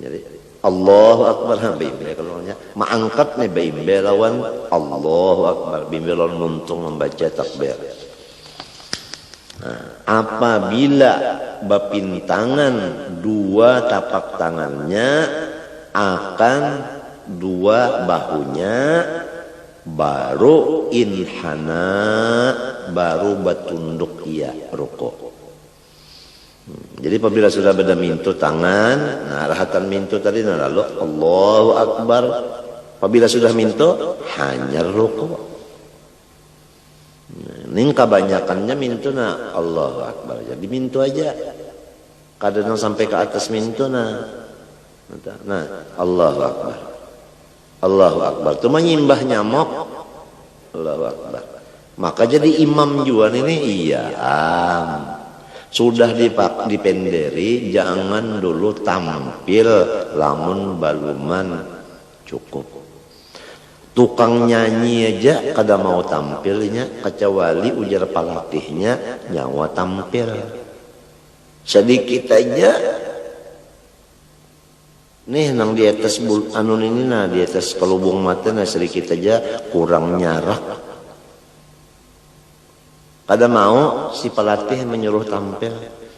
Jadi Allahu Akbar baimbe kalau mengangkat nih baimbe lawan Allahu Akbar, baimbe lawan muntung membaca takbir. Nah, apabila bapintangan dua tapak tangannya akan dua bahunya, baru inhana, baru batunduk ia ruku. Jadi apabila sudah beda mintu tangan, nah rahatan mintu tadi nah lalu Allahu Akbar. Apabila sudah mintu hanya ruku. Ning kebanyakannya mintu nah Allahu Akbar. Jadi mintu aja. Kadang sampai ke atas mintu nah Allahu Akbar. Allahu Akbar. Itu menyimbah nyamuk. Allahu Akbar. Maka jadi imam juga ini iya. Sudah dipenderi, jangan dulu tampil lamun baluman cukup. Tukang nyanyi aja kada mau tampilnya, kecuali ujar pelatihnya nyawa tampil. Sedikit aja. Nih nang di atas anun ini nah di atas kelubung mata nah sedikit aja kurang nyarak. Kada mau si pelatih menyuruh tampil.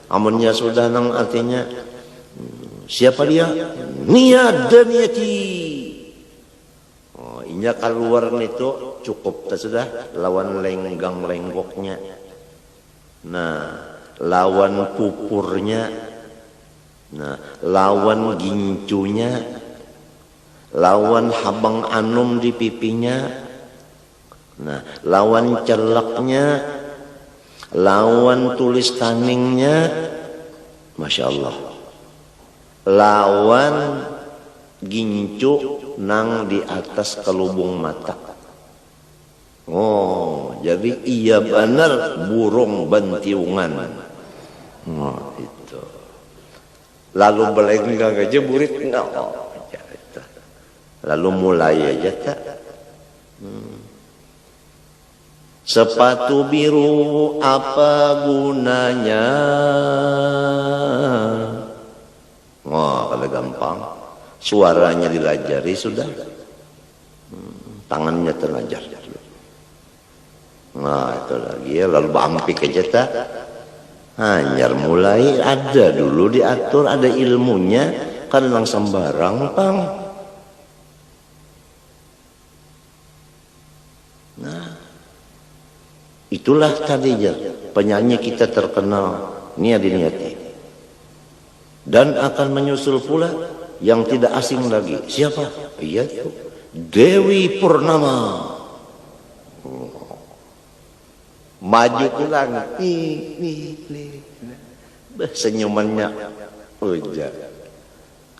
Amunnya sudah nang artinya siapa dia? Niat dan niati. Oh, inya keluar itu cukup tak sudah lawan lenggang lenggoknya. Nah, lawan pupurnya. Nah, lawan gincunya, lawan habang anum di pipinya, nah, lawan celaknya, lawan tulis taningnya, masya Allah, lawan gincu nang di atas kelubung mata. Oh, jadi iya benar burung bantiungan. Oh, itu. Lalu belenggang aja burit enggak. Lalu mulai aja tak. Sepatu biru apa gunanya? Wah, kalau gampang. Suaranya dilajari sudah. Tangannya terlajar. Nah, itu lagi ya. Lalu bampik aja tak. Hanyar mulai ada dulu diatur, ada ilmunya, kan langsung sembarang pang. Nah, itulah tadi ya penyanyi kita terkenal Niati. Dan akan menyusul pula yang tidak asing lagi. Siapa? Iya itu Dewi Purnama. Maju pulang, senyumannya ujar,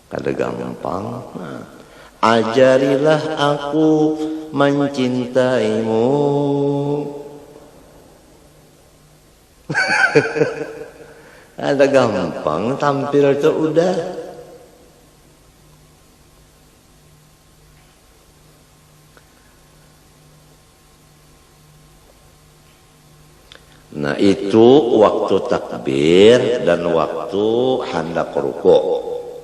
kada gampang. Ajarilah aku mencintaimu. Ada gampang tampil itu udah. Nah itu waktu takbir dan waktu hendak ruku.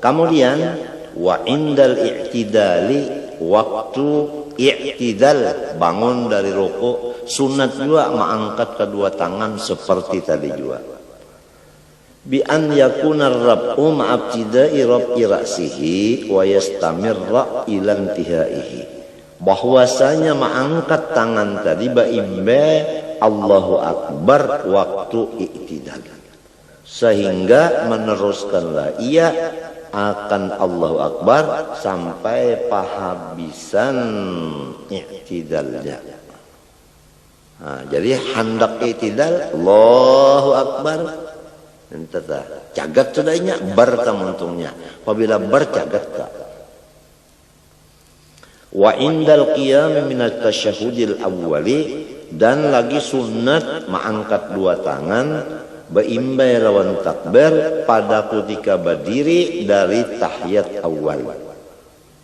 Kemudian wa indal i'tidali, waktu i'tidal bangun dari ruku, sunat juga mengangkat kedua tangan seperti tadi juga. Bi an yakuna ar-rab'u ma'abtida'i rab'i ra'sihi wa yastamirra ila intihaihi. Bahwasanya mengangkat tangan tadi baimbe Allahu Akbar waktu i'tidal, sehingga meneruskanlah ia akan Allahu Akbar sampai pahabisan i'tidalnya. Nah, jadi hendak i'tidal Allahu Akbar entah cagat sudahnya bertamuntungnya apabila bercagat ka. Wa indal qiyam min at-tasyahhudil awwali, dan lagi sunat mengangkat dua tangan beimbai lawan takbir pada ketika berdiri dari tahiyat awal.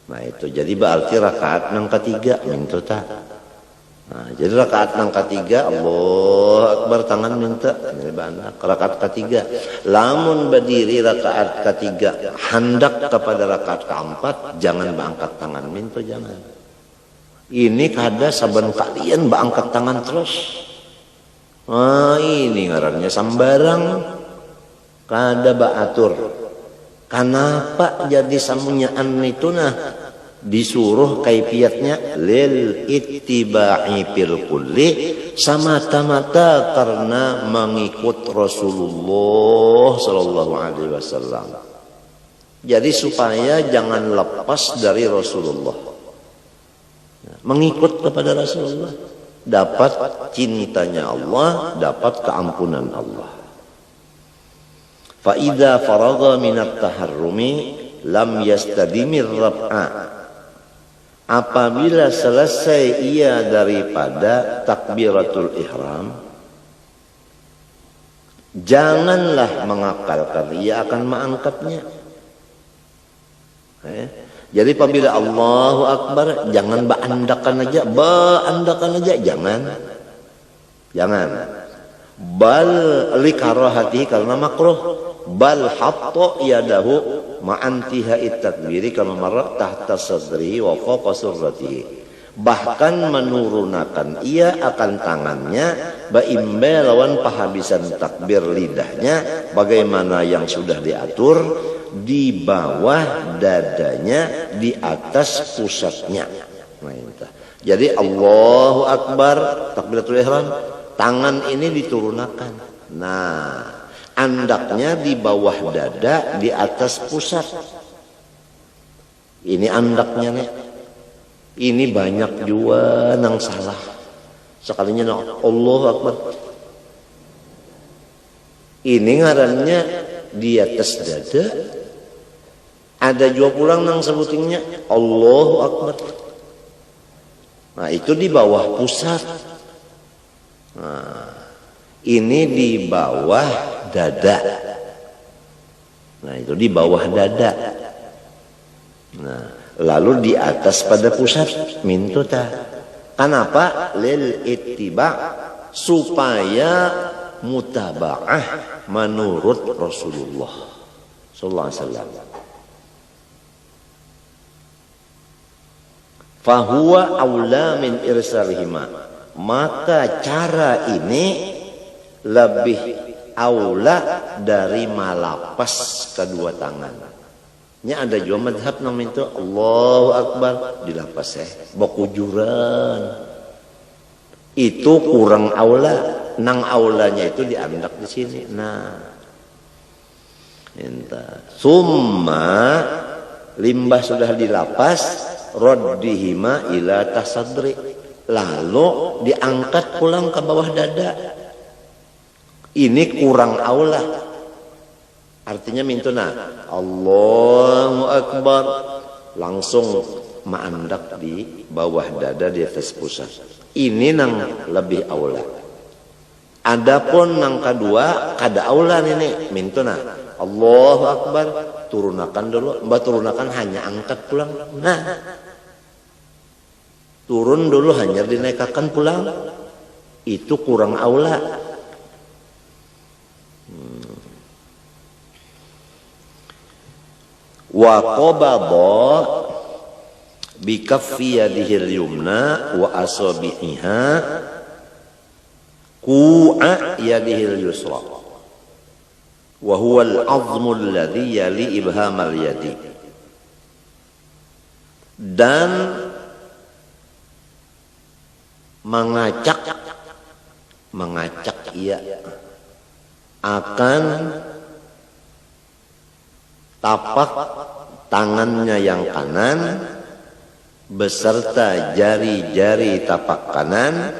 Nah itu jadi berarti rakaat yang ketiga minta tak. Nah, jadi rakaat yang ketiga Allahu Akbar tangan minta ini banyak rakaat ketiga. Lamun berdiri rakaat ketiga hendak kepada rakaat keempat jangan berangkat tangan minta, jangan. Ini kada saban kalian berangkat tangan terus. Nah ini ngarannya sambarang kada baatur. Kenapa jadi samunyaan itu nah disuruh kaifiatnya lil ittiba'i fil kulli, semata-mata karena mengikut Rasulullah sallallahu alaihi wasallam. Jadi supaya jangan lepas dari Rasulullah, mengikut kepada Rasulullah, dapat cintanya Allah, dapat keampunan Allah. Fa idza faragha minat taharrumi lam yastadimir rab'a, apabila selesai ia daripada takbiratul ihram, janganlah mengakalkan ia akan mengangkatnya. Jadi apabila Allahu Akbar jangan baandakan aja, jangan. Bal likarahati, karena makruh. Bal hatta yadahu ma'antihai takbiri kama marra tahta sadri wa fawqa surratihi. Bahkan menurunkan ia akan tangannya baimbe lawan pahabisan takbir lidahnya bagaimana yang sudah diatur, di bawah dadanya, di atas pusatnya. Jadi Allahu Akbar takbiratul ihram, tangan ini diturunkan. Nah, andaknya di bawah dada, di atas pusat. Ini andaknya nih. Ini banyak juga yang salah. Sekalinya Allahu Akbar. Ini ngarannya di atas dada. Ada juga pulang yang sebutingnya Allahu Akbar. Nah itu di bawah pusat. Nah, ini di bawah dada. Nah itu di bawah dada. Nah lalu di atas pada pusat mintuta. Kenapa? Lil ittiba, supaya mutaba'ah menurut Rasulullah sallallahu alaihi wasallam. Fahuwa aula min irsalihima, maka cara ini lebih aula dari malapas kedua tangan. Ini ada juga madhab namanya itu Allahu Akbar dilapas bokujuran. Itu kurang aula. Nang aulanya itu diandak di sini. Nah, summa limbah sudah dilapas, raddihima ila tasadri, lalu diangkat pulang ke bawah dada. Ini kurang aula. Artinya mintuna Allahu Akbar langsung maandak di bawah dada di atas pusat. Ini nang lebih aula. Adapun nang kedua kada aula ini mintuna Allahu Akbar turunakan dulu, mbak turunakan hanya angkat pulang. Nah, turun dulu hanya dinaikkan pulang. Itu kurang aula. Wa qabada bi kaffi yadihil yumna wa asabiha ku'a yadihil yusra wa huwa al-'azmu alladhi yali ibhamal yadi. Dan mengacak ia akan tapak tangannya yang kanan beserta jari-jari tapak kanan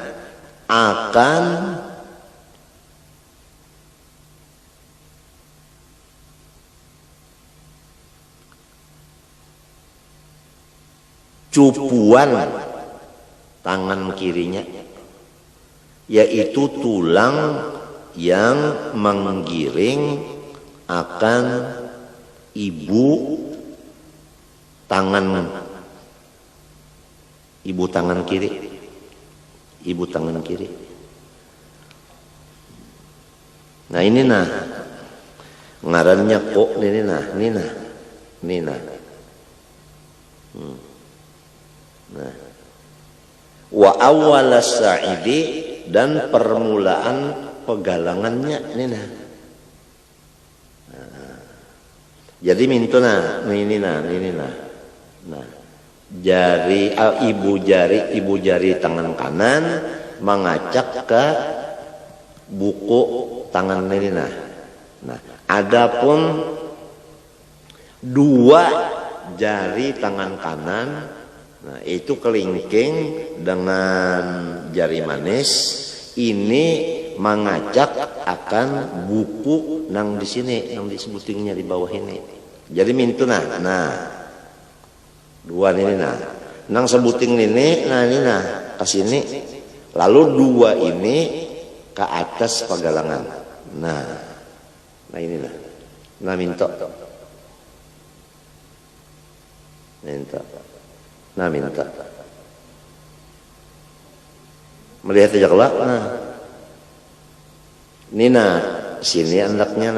akan cupuan tangan kirinya, yaitu tulang yang menggiring akan ibu tangan kiri. Nah ini ngarannya kok ini Nah, wa awal sa'idi dan permulaan pegalangannya Nah, jadi mintuna Nah, jari ibu jari tangan kanan mengacak ke buku tangan ini. Nah, adapun dua jari tangan kanan, nah itu kelingking dengan jari manis ini mengacak akan buku nang di sini, nang disebutingnya di bawah ini. Jadi mintuna. Nah, dua ini nang sebuting ini, ini ke sini. Lalu dua ini ke atas pegalangan. Nah ini minto. Melihat aja kelak. Ini sini anaknya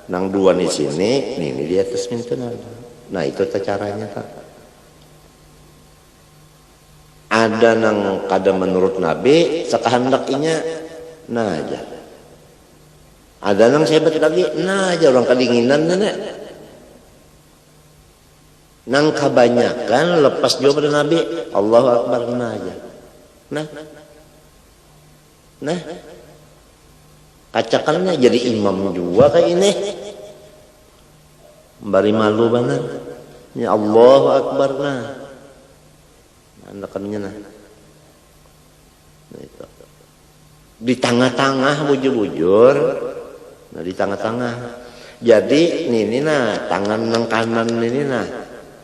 nang dua di sini, ini di atas minto. Nah itu caranya Ada nang kada menurut Nabi sekahandakinya aja. Ada nang sebat lagi aja orang kedinginan nang kebanyakan lepas jauh pada Nabi Allahu Akbar aja. Nah kacakannya jadi imam juga kayak ini bari malu benar ya Allahu Akbar anakannya itu di tengah-tengah bujur-bujur. Nah di tengah-tengah jadi ini tangan nang kanan ini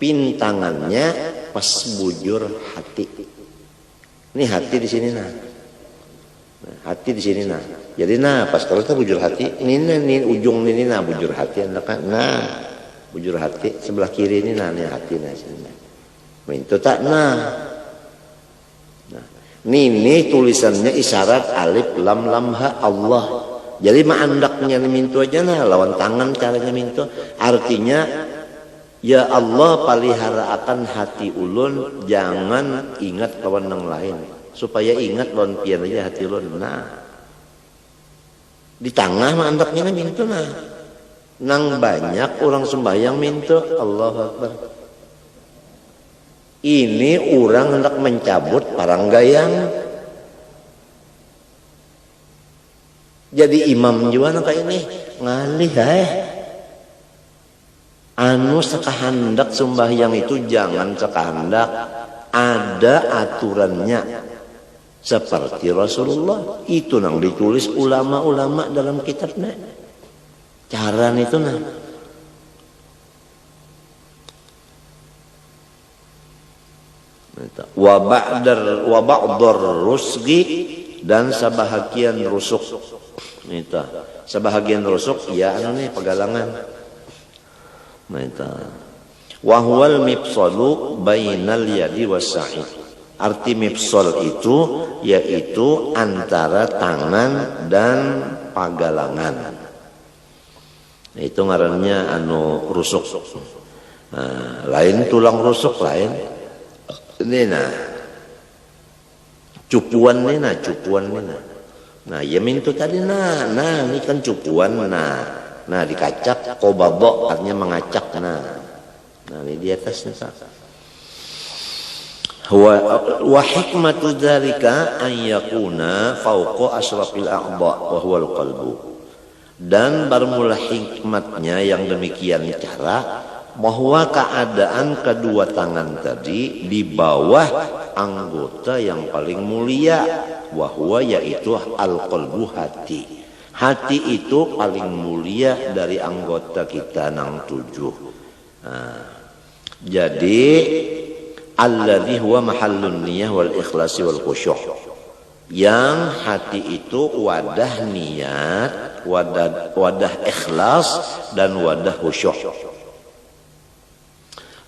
pin tangannya pas bujur hati. Ini hati di sini hati di sini jadi pas kalau kita bujur hati ini ujung ini bujur hati bujur hati sebelah kiri ini hati sini itu tak ini tulisannya isyarat alif lam lam ha Allah. Jadi andaknya mintu aja lawan tangan caranya mintu. Artinya ya Allah palihara akan hati ulun, jangan ingat lawan yang lain. Supaya ingat lawan pian aja hati ulun. Di tengah andaknya mintu nang banyak orang sembahyang mintu Allahu Akbar. Ini orang hendak mencabut paranggayang. Jadi imam juga kayak ini ngalih anu sekahandak sembahyang itu jangan sekahandak, ada aturannya seperti Rasulullah itu nang ditulis ulama-ulama dalam kitabnya. Cara itu wa ba'dar rusgi dan sebahagian rusuk. Sebahagian rusuk ya pegalangan. Wa huwal mifsalu bainal yadi wassa'i. Arti mifsal itu yaitu antara tangan dan pagalangan. Itu ngarannya rusuk. Nah, lain tulang rusuk lain. Ini nah cupuan nih nah cupuan nih nah. Nah ya mintu tadi nah ini kan cupuan nah dikacak qobadha artinya mengacak nah ini di atasnya Pak. Wa hikmatu dzalika an yakuna fawqa asrafil a'dha wa huwa al-qalbu. Dan bermula hikmatnya yang demikian cara bahwa keadaan kedua tangan tadi di bawah anggota yang paling mulia, wahwa yaitu al-qalbu hati. Hati itu paling mulia dari anggota kita nang 7. Nah, jadi alladzi huwa mahallun niyah wal ikhlasi wal khusyuk. Yang hati itu wadah niat, wadah ikhlas dan wadah khusyuk.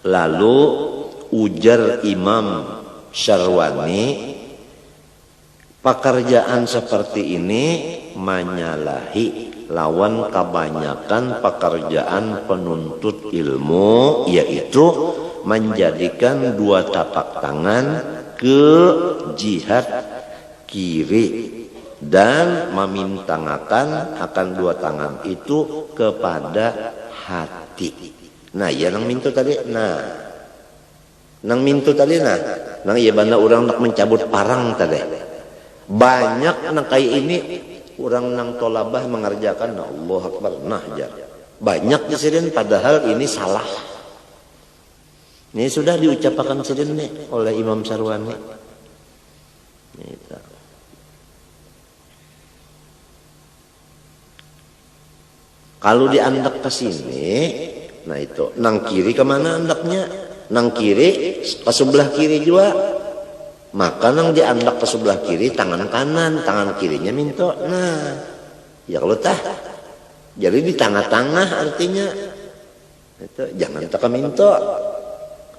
Lalu ujar Imam Syarwani, pekerjaan seperti ini menyalahi lawan kebanyakan pekerjaan penuntut ilmu, yaitu menjadikan dua tapak tangan ke jihad kiri dan memintangakan akan dua tangan itu kepada hati. Nah, ya nang mintu tadi. Nah, nang mintu tadi nang iya banda orang nak mencabut parang tadi. Banyak nang kayak ini orang nang tolabah mengerjakan Allah Akbar nah jar. Banyak disini padahal ini salah. Ini sudah diucapkan sini nih oleh Imam Syarwani. Gitu. Kalau diandak ke sini, nah itu nang kiri kemana andaknya? Nang kiri ke sebelah kiri juga. Maka nang diandak ke sebelah kiri tangan kanan, tangan kirinya minto. Nah, ya kalau tah. Jadi di tengah-tengah artinya itu jangan tak minto.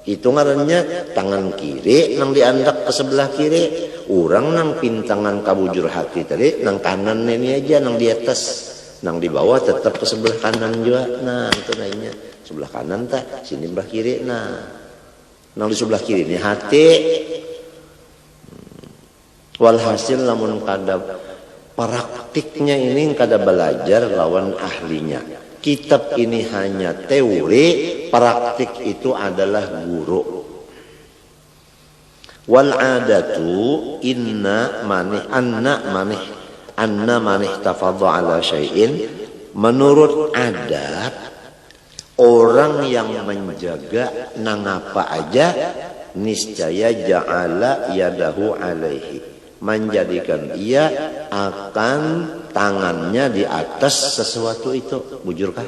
Itu ngarannya tangan kiri nang diandak ke sebelah kiri. Orang nang pintangan kabujur hati tadi nang kanan ini aja nang di atas. Nang di bawah tetap ke sebelah kanan juga. Nah, itu lainnya. Sebelah kanan tak, sini sebelah kiri. Nah, nang di sebelah kiri ini hati. Walhasil namun kada praktiknya ini kada belajar lawan ahlinya. Kitab ini hanya teori, praktik itu adalah guru. Wal adatu anna manih tafadha ala syai'in, menurut adat orang yang menjaga nang apa aja niscaya ja'ala yadahu alaihi, menjadikan ia akan tangannya di atas sesuatu itu. Bujurkah?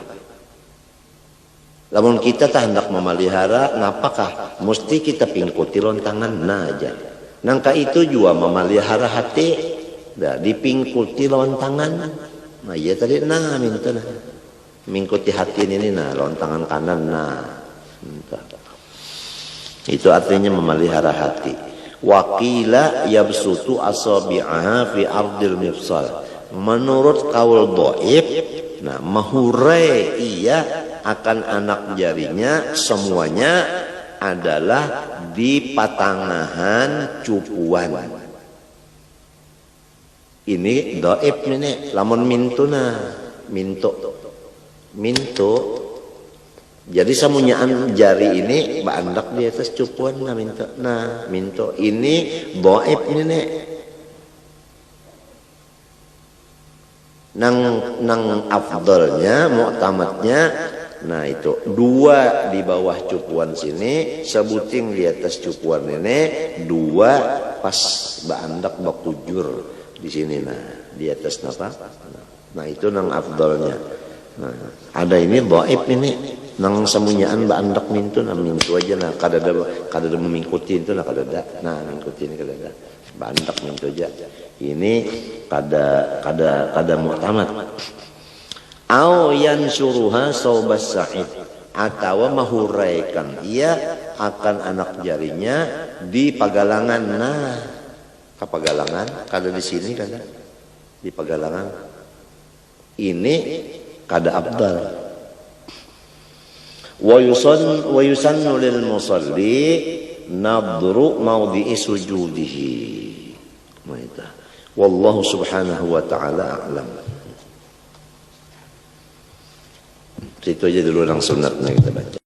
Lamun kita tak hendak memelihara, ngapakah mesti kita pingkuti lontangan nah aja. Nangka itu juga memelihara hati. Dah dipingkuti lawan tangan. Nah iya tadi nah minta nah. Mingkuti hati ini nah lawan tangan kanan nah. Minta. Itu artinya memelihara hati. Waqila yabsutu asabi'aha fi ardil mifsal. Menurut kaul dhaif, nah mahurai ia akan anak jarinya semuanya adalah di patangahan cupuan. Ini dhaif ini lamun mintu. Jadi samunyaan jari ini baandak di atas cupuan nah mintu. Nah, mintu ini dhaif ini. Nang afdalnya, mu'tamadnya, nah itu dua di bawah cupuan sini, sebuting di atas cupuan ini, dua pas baandak bakujur. Di sini nah di atas napa nah itu nang afdalnya. Nah ada ini dhaif ini nang semunyaan baandak mintu nah mintu aja nah kada ada memingkuti itu nah kada ada nah mingkuti ini kada ada baandak mintu aja ini kada mu'tamad. Au yansuruha saubas sa'id, atau mahuraikan ia akan anak jarinya di pagalangan. Nah kapagalangan kada di sini kada di pagalangan ini kada abdal. Wa yusannu lil musalli nadru mawdi'i sujudihi. Wallahu subhanahu wa ta'ala a'lam. Itu aja dulu yang sunatnya kita baca.